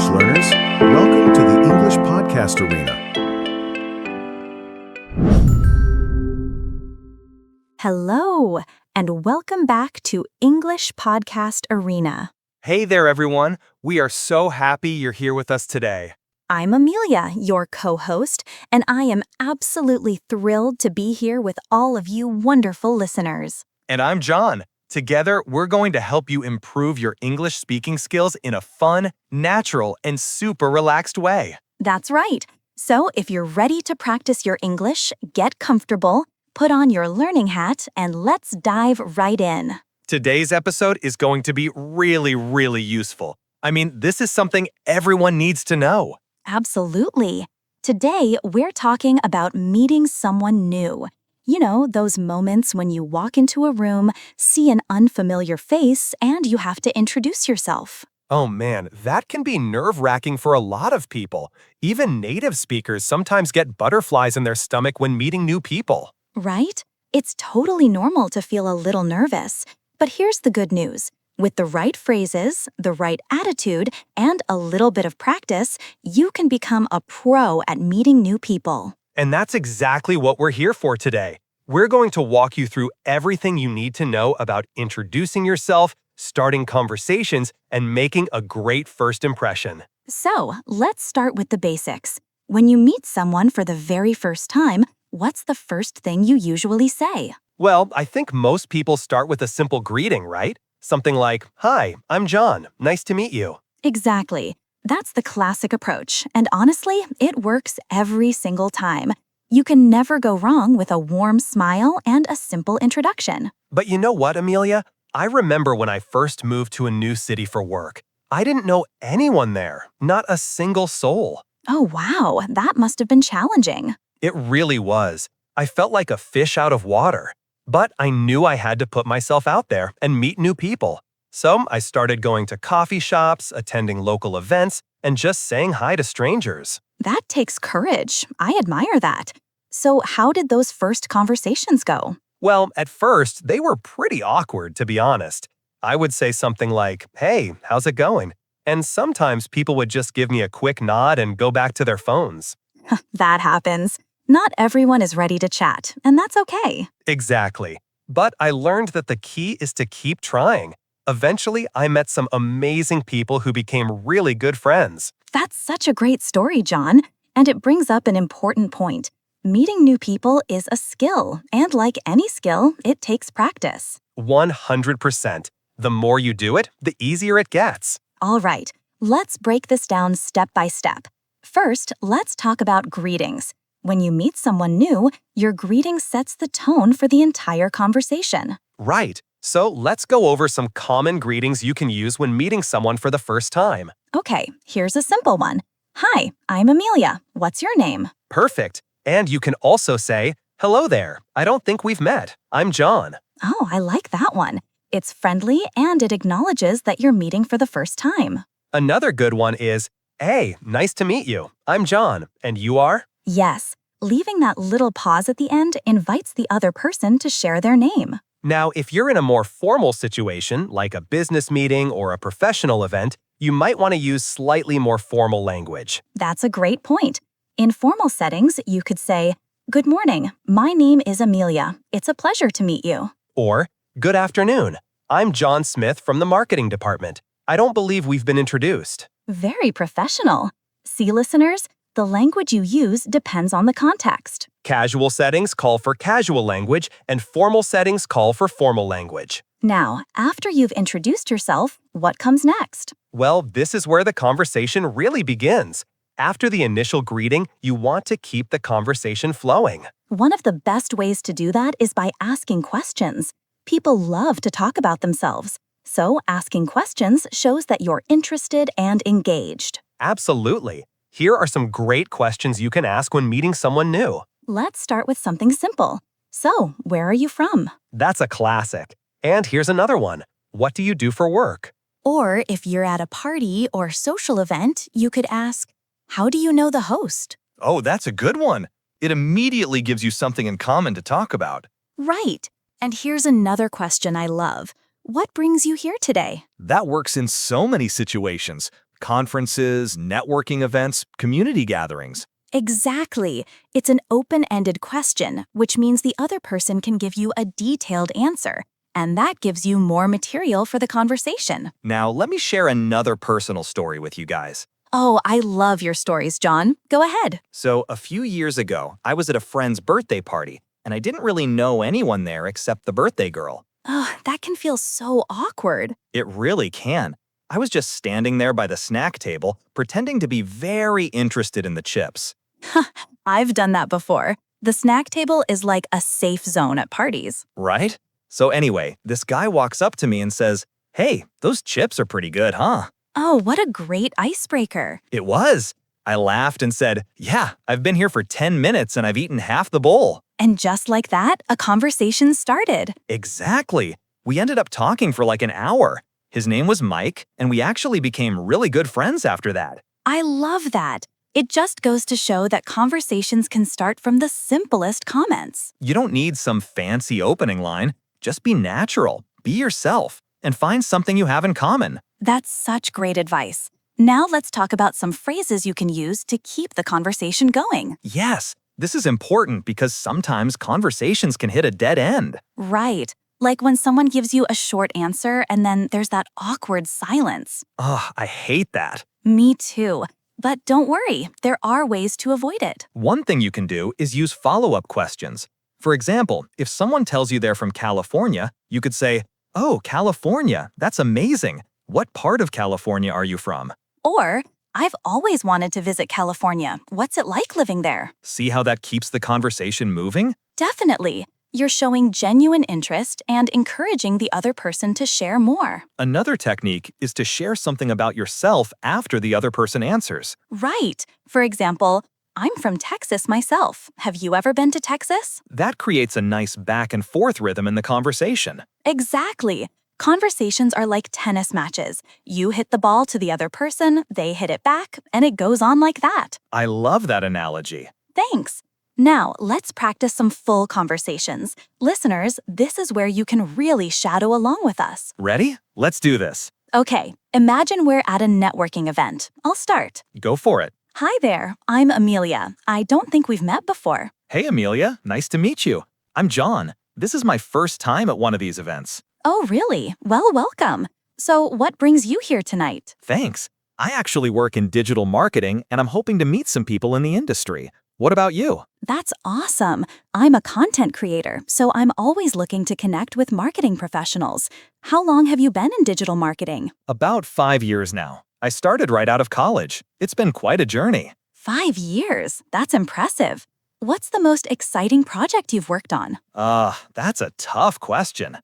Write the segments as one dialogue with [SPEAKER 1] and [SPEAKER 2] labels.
[SPEAKER 1] English learners. Welcome to the English Podcast Arena.
[SPEAKER 2] Hello, and welcome back to English Podcast Arena.
[SPEAKER 3] Hey there, everyone. We are so happy you're here with us today.
[SPEAKER 2] I'm Amelia, your co-host, and I am absolutely thrilled to be here with all of you wonderful listeners.
[SPEAKER 3] And I'm John. Together, we're going to help you improve your English speaking skills in a fun, natural, and super relaxed way.
[SPEAKER 2] That's right. So if you're ready to practice your English, get comfortable, put on your learning hat, and let's dive right in.
[SPEAKER 3] Today's episode is going to be really useful. I mean, this is something everyone needs to know.
[SPEAKER 2] Absolutely. Today, we're talking about meeting someone new. You know, those moments when you walk into a room, see an unfamiliar face, and you have to introduce yourself.
[SPEAKER 3] Oh man, that can be nerve-wracking for a lot of people. Even native speakers sometimes get butterflies in their stomach when meeting new people.
[SPEAKER 2] Right? It's totally normal to feel a little nervous. But here's the good news. With the right phrases, the right attitude, and a little bit of practice, you can become a pro at meeting new people.
[SPEAKER 3] And that's exactly what we're here for today. We're going to walk you through everything you need to know about introducing yourself, starting conversations, and making a great first impression.
[SPEAKER 2] So, let's start with the basics. When you meet someone for the very first time, what's the first thing you usually say?
[SPEAKER 3] Well, I think most people start with a simple greeting, right? Something like, "Hi, I'm John. Nice to meet you."
[SPEAKER 2] Exactly. That's the classic approach, and honestly, it works every single time. You can never go wrong with a warm smile and a simple introduction.
[SPEAKER 3] But you know what, Amelia? I remember when I first moved to a new city for work. I didn't know anyone there, not a single soul.
[SPEAKER 2] Oh wow, that must have been challenging.
[SPEAKER 3] It really was. I felt like a fish out of water. But I knew I had to put myself out there and meet new people. So I started going to coffee shops, attending local events, and just saying hi to strangers.
[SPEAKER 2] That takes courage. I admire that. So how did those first conversations go?
[SPEAKER 3] Well, at first, they were pretty awkward, to be honest. I would say something like, "Hey, how's it going?" And sometimes people would just give me a quick nod and go back to their phones.
[SPEAKER 2] That happens. Not everyone is ready to chat, and that's okay.
[SPEAKER 3] Exactly. But I learned that the key is to keep trying. Eventually, I met some amazing people who became really good friends.
[SPEAKER 2] That's such a great story, John. And it brings up an important point. Meeting new people is a skill, and like any skill, it takes practice.
[SPEAKER 3] 100%. The more you do it, the easier it gets.
[SPEAKER 2] All right, let's break this down step by step. First, let's talk about greetings. When you meet someone new, your greeting sets the tone for the entire conversation.
[SPEAKER 3] Right. So let's go over some common greetings you can use when meeting someone for the first time.
[SPEAKER 2] Okay, here's a simple one. Hi, I'm Amelia. What's your name?
[SPEAKER 3] Perfect. And you can also say, "Hello there. I don't think we've met. I'm John."
[SPEAKER 2] Oh, I like that one. It's friendly and it acknowledges that you're meeting for the first time.
[SPEAKER 3] Another good one is, "Hey, nice to meet you. I'm John. And you are?"
[SPEAKER 2] Yes, leaving that little pause at the end invites the other person to share their name.
[SPEAKER 3] Now, if you're in a more formal situation, like a business meeting or a professional event, you might want to use slightly more formal language.
[SPEAKER 2] That's a great point. In formal settings, you could say, "Good morning, my name is Amelia. It's a pleasure to meet you."
[SPEAKER 3] Or, "Good afternoon. I'm John Smith from the marketing department. I don't believe we've been introduced."
[SPEAKER 2] Very professional. See, listeners, the language you use depends on the context.
[SPEAKER 3] Casual settings call for casual language, and formal settings call for formal language.
[SPEAKER 2] Now, after you've introduced yourself, what comes next?
[SPEAKER 3] Well, this is where the conversation really begins. After the initial greeting, you want to keep the conversation flowing.
[SPEAKER 2] One of the best ways to do that is by asking questions. People love to talk about themselves. So asking questions shows that you're interested and engaged.
[SPEAKER 3] Absolutely. Here are some great questions you can ask when meeting someone new.
[SPEAKER 2] Let's start with something simple. So, where are you from?
[SPEAKER 3] That's a classic. And here's another one. What do you do for work?
[SPEAKER 2] Or if you're at a party or social event, you could ask, how do you know the host?
[SPEAKER 4] Oh, that's a good one. It immediately gives you something in common to talk about.
[SPEAKER 2] Right. And here's another question I love. What brings you here today?
[SPEAKER 4] That works in so many situations. conferences, networking events, community gatherings.
[SPEAKER 2] Exactly. It's an open-ended question, which means the other person can give you a detailed answer, and that gives you more material for the conversation.
[SPEAKER 4] Now, let me share another personal story with you guys.
[SPEAKER 2] Oh, I love your stories, John. Go ahead.
[SPEAKER 4] So, a few years ago, I was at a friend's birthday party, and I didn't really know anyone there except the birthday girl.
[SPEAKER 2] Oh, that can feel so awkward.
[SPEAKER 4] It really can. I was just standing there by the snack table, pretending to be very interested in the chips.
[SPEAKER 2] I've done that before. The snack table is like a safe zone at parties.
[SPEAKER 4] Right? So anyway, this guy walks up to me and says, "Hey, those chips are pretty good, huh?"
[SPEAKER 2] Oh, what a great icebreaker.
[SPEAKER 4] It was. I laughed and said, "Yeah, I've been here for 10 minutes and I've eaten half the bowl."
[SPEAKER 2] And just like that, a conversation started.
[SPEAKER 4] Exactly. We ended up talking for like an hour. His name was Mike, and we actually became really good friends after that.
[SPEAKER 2] I love that. It just goes to show that conversations can start from the simplest comments.
[SPEAKER 4] You don't need some fancy opening line. Just be natural, be yourself, and find something you have in common.
[SPEAKER 2] That's such great advice. Now let's talk about some phrases you can use to keep the conversation going.
[SPEAKER 4] Yes, this is important because sometimes conversations can hit a dead end.
[SPEAKER 2] Right. Like when someone gives you a short answer and then there's that awkward silence.
[SPEAKER 4] Ugh, I hate that.
[SPEAKER 2] Me too. But don't worry, there are ways to avoid it.
[SPEAKER 4] One thing you can do is use follow-up questions. For example, if someone tells you they're from California, you could say, "Oh, California, that's amazing. What part of California are you from?"
[SPEAKER 2] Or, "I've always wanted to visit California. What's it like living there?"
[SPEAKER 4] See how that keeps the conversation moving?
[SPEAKER 2] Definitely. You're showing genuine interest and encouraging the other person to share more.
[SPEAKER 4] Another technique is to share something about yourself after the other person answers.
[SPEAKER 2] Right. For example, "I'm from Texas myself. Have you ever been to Texas?"
[SPEAKER 4] That creates a nice back and forth rhythm in the conversation.
[SPEAKER 2] Exactly. Conversations are like tennis matches. You hit the ball to the other person, they hit it back, and it goes on like that.
[SPEAKER 4] I love that analogy.
[SPEAKER 2] Thanks. Now, let's practice some full conversations. Listeners, this is where you can really shadow along with us.
[SPEAKER 4] Ready? Let's do this.
[SPEAKER 2] Okay, imagine we're at a networking event. I'll start.
[SPEAKER 4] Go for it.
[SPEAKER 2] Hi there, I'm Amelia. I don't think we've met before.
[SPEAKER 4] Hey, Amelia. Nice to meet you. I'm John. This is my first time at one of these events.
[SPEAKER 2] Oh, really? Well, welcome. So, what brings you here tonight?
[SPEAKER 4] Thanks. I actually work in digital marketing, and I'm hoping to meet some people in the industry. What about you?
[SPEAKER 2] That's awesome. I'm a content creator, so I'm always looking to connect with marketing professionals. How long have you been in digital marketing?
[SPEAKER 4] About 5 years now. I started right out of college. It's been quite a journey.
[SPEAKER 2] 5 years? That's impressive. What's the most exciting project you've worked on?
[SPEAKER 4] That's a tough question.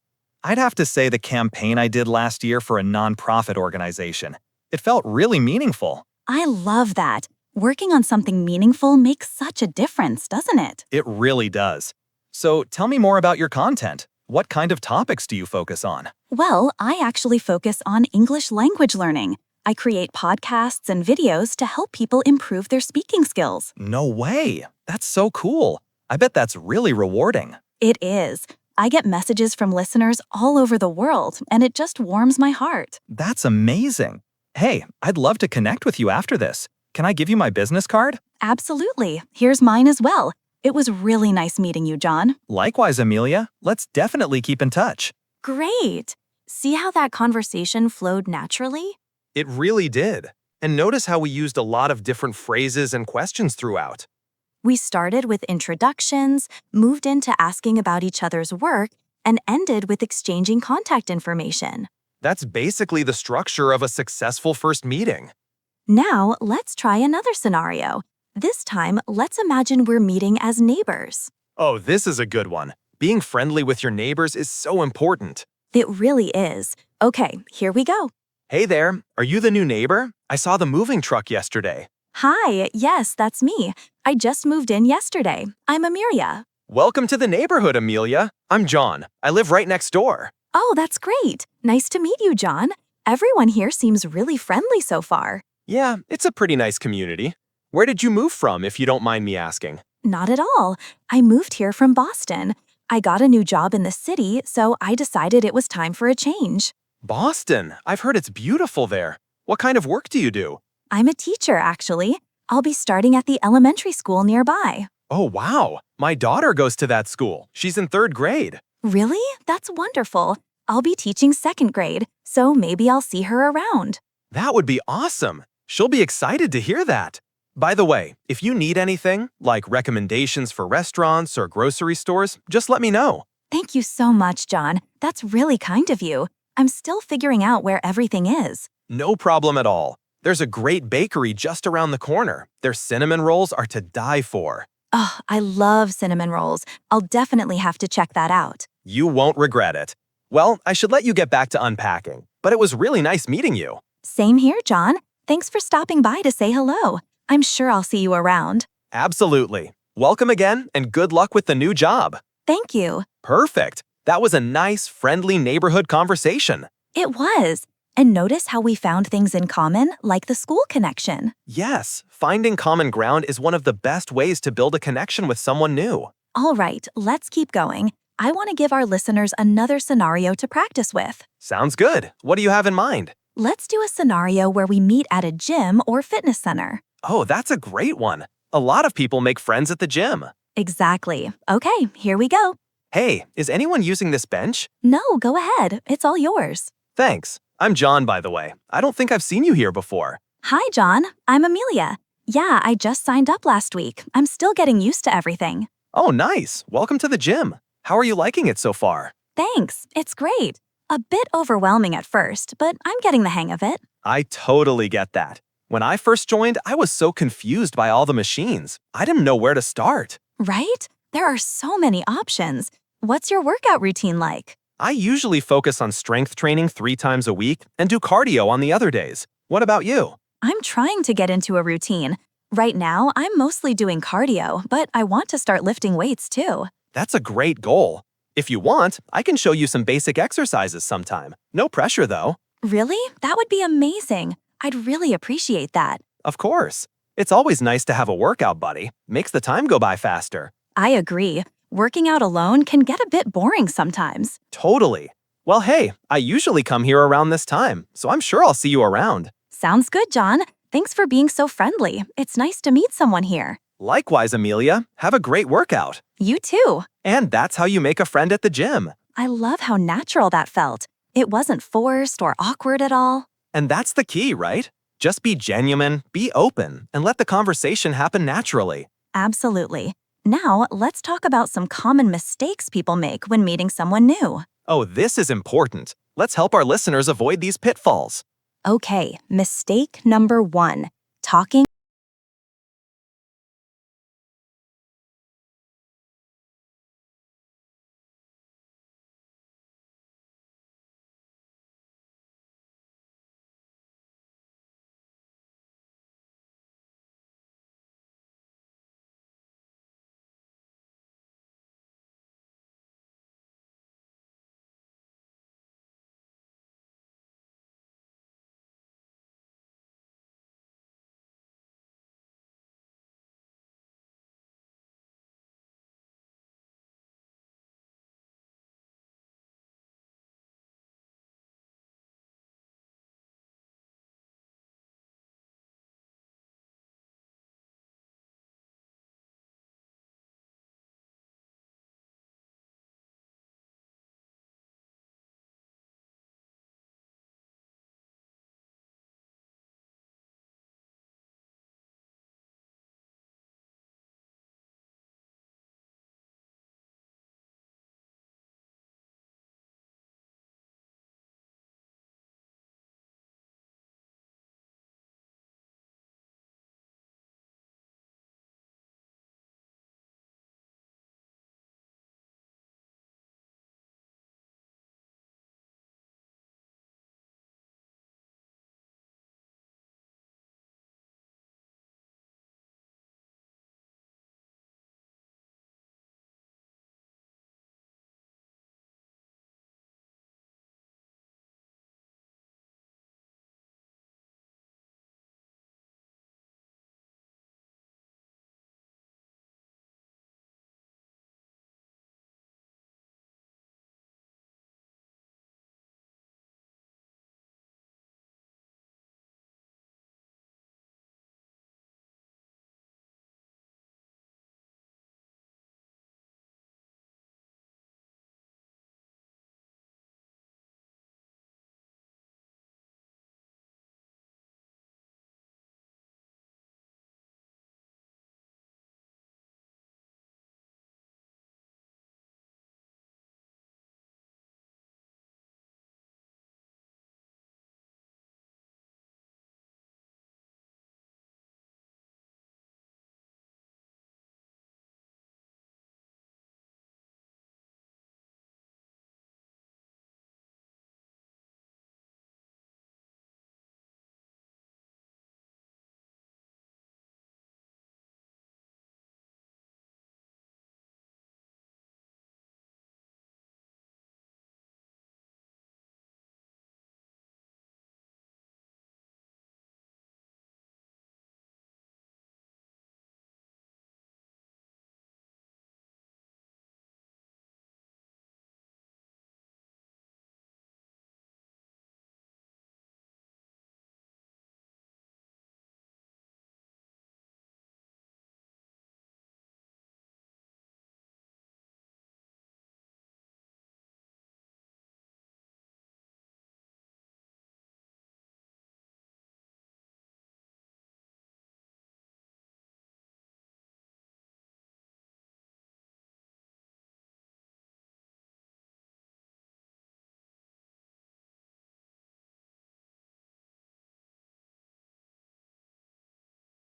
[SPEAKER 4] I'd have to say the campaign I did last year for a nonprofit organization. It felt really meaningful.
[SPEAKER 2] I love that. Working on something meaningful makes such a difference, doesn't it?
[SPEAKER 4] It really does. So tell me more about your content. What kind of topics do you focus on?
[SPEAKER 2] Well, I actually focus on English language learning. I create podcasts and videos to help people improve their speaking skills.
[SPEAKER 4] No way. That's so cool. I bet that's really rewarding.
[SPEAKER 2] It is. I get messages from listeners all over the world, and it just warms my heart.
[SPEAKER 4] That's amazing. Hey, I'd love to connect with you after this. Can I give you my business card?
[SPEAKER 2] Absolutely. Here's mine as well. It was really nice meeting you, John.
[SPEAKER 4] Likewise, Amelia. Let's definitely keep in touch.
[SPEAKER 2] Great. See how that conversation flowed naturally?
[SPEAKER 3] It really did. And notice how we used a lot of different phrases and questions throughout.
[SPEAKER 2] We started with introductions, moved into asking about each other's work, and ended with exchanging contact information.
[SPEAKER 3] That's basically the structure of a successful first meeting.
[SPEAKER 2] Now, let's try another scenario. This time, let's imagine we're meeting as neighbors.
[SPEAKER 3] Oh, this is a good one. Being friendly with your neighbors is so important.
[SPEAKER 2] It really is. Okay, here we go.
[SPEAKER 3] Hey there, are you the new neighbor? I saw the moving truck yesterday.
[SPEAKER 2] Hi, yes, that's me. I just moved in yesterday. I'm Amelia.
[SPEAKER 3] Welcome to the neighborhood, Amelia. I'm John. I live right next door.
[SPEAKER 2] Oh, that's great. Nice to meet you, John. Everyone here seems really friendly so far.
[SPEAKER 3] Yeah, it's a pretty nice community. Where did you move from, if you don't mind me asking?
[SPEAKER 2] Not at all. I moved here from Boston. I got a new job in the city, so I decided it was time for a change.
[SPEAKER 3] Boston. I've heard it's beautiful there. What kind of work do you do?
[SPEAKER 2] I'm a teacher, actually. I'll be starting at the elementary school nearby.
[SPEAKER 3] Oh, wow. My daughter goes to that school. She's in 3rd grade.
[SPEAKER 2] Really? That's wonderful. I'll be teaching 2nd grade, so maybe I'll see her around.
[SPEAKER 3] That would be awesome. She'll be excited to hear that. By the way, if you need anything, like recommendations for restaurants or grocery stores, just let me know.
[SPEAKER 2] Thank you so much, John. That's really kind of you. I'm still figuring out where everything is.
[SPEAKER 3] No problem at all. There's a great bakery just around the corner. Their cinnamon rolls are to die for.
[SPEAKER 2] Oh, I love cinnamon rolls. I'll definitely have to check that out.
[SPEAKER 3] You won't regret it. Well, I should let you get back to unpacking, but it was really nice meeting you.
[SPEAKER 2] Same here, John. Thanks for stopping by to say hello. I'm sure I'll see you around.
[SPEAKER 3] Absolutely. Welcome again, and good luck with the new job.
[SPEAKER 2] Thank you.
[SPEAKER 3] Perfect. That was a nice, friendly neighborhood conversation.
[SPEAKER 2] It was. And notice how we found things in common, like the school connection.
[SPEAKER 3] Yes, finding common ground is one of the best ways to build a connection with someone new.
[SPEAKER 2] All right, let's keep going. I want to give our listeners another scenario to practice with.
[SPEAKER 3] Sounds good. What do you have in mind?
[SPEAKER 2] Let's do a scenario where we meet at a gym or fitness center.
[SPEAKER 3] Oh, that's a great one. A lot of people make friends at the gym.
[SPEAKER 2] Exactly. Okay, here we go.
[SPEAKER 3] Hey, is anyone using this bench?
[SPEAKER 2] No, go ahead. It's all yours.
[SPEAKER 3] Thanks. I'm John, by the way. I don't think I've seen you here before.
[SPEAKER 2] Hi, John. I'm Amelia. Yeah, I just signed up last week. I'm still getting used to everything.
[SPEAKER 3] Oh, nice. Welcome to the gym. How are you liking it so far?
[SPEAKER 2] Thanks. It's great. A bit overwhelming at first, but I'm getting the hang of it.
[SPEAKER 3] I totally get that. When I first joined, I was so confused by all the machines. I didn't know where to start.
[SPEAKER 2] Right? There are so many options. What's your workout routine like?
[SPEAKER 3] I usually focus on strength training 3 times a week and do cardio on the other days. What about you?
[SPEAKER 2] I'm trying to get into a routine. Right now, I'm mostly doing cardio, but I want to start lifting weights too.
[SPEAKER 3] That's a great goal. If you want, I can show you some basic exercises sometime. No pressure, though.
[SPEAKER 2] Really? That would be amazing. I'd really appreciate that.
[SPEAKER 3] Of course. It's always nice to have a workout buddy. Makes the time go by faster.
[SPEAKER 2] I agree. Working out alone can get a bit boring sometimes.
[SPEAKER 3] Totally. Well, hey, I usually come here around this time, so I'm sure I'll see you around.
[SPEAKER 2] Sounds good, John. Thanks for being so friendly. It's nice to meet someone here.
[SPEAKER 3] Likewise, Amelia. Have a great workout.
[SPEAKER 2] You too.
[SPEAKER 3] And that's how you make a friend at the gym.
[SPEAKER 2] I love how natural that felt. It wasn't forced or awkward at all.
[SPEAKER 3] And that's the key, right? Just be genuine, be open, and let the conversation happen naturally.
[SPEAKER 2] Absolutely. Now, let's talk about some common mistakes people make when meeting someone new.
[SPEAKER 3] Oh, this is important. Let's help our listeners avoid these pitfalls.
[SPEAKER 2] Okay, mistake number 1. Talking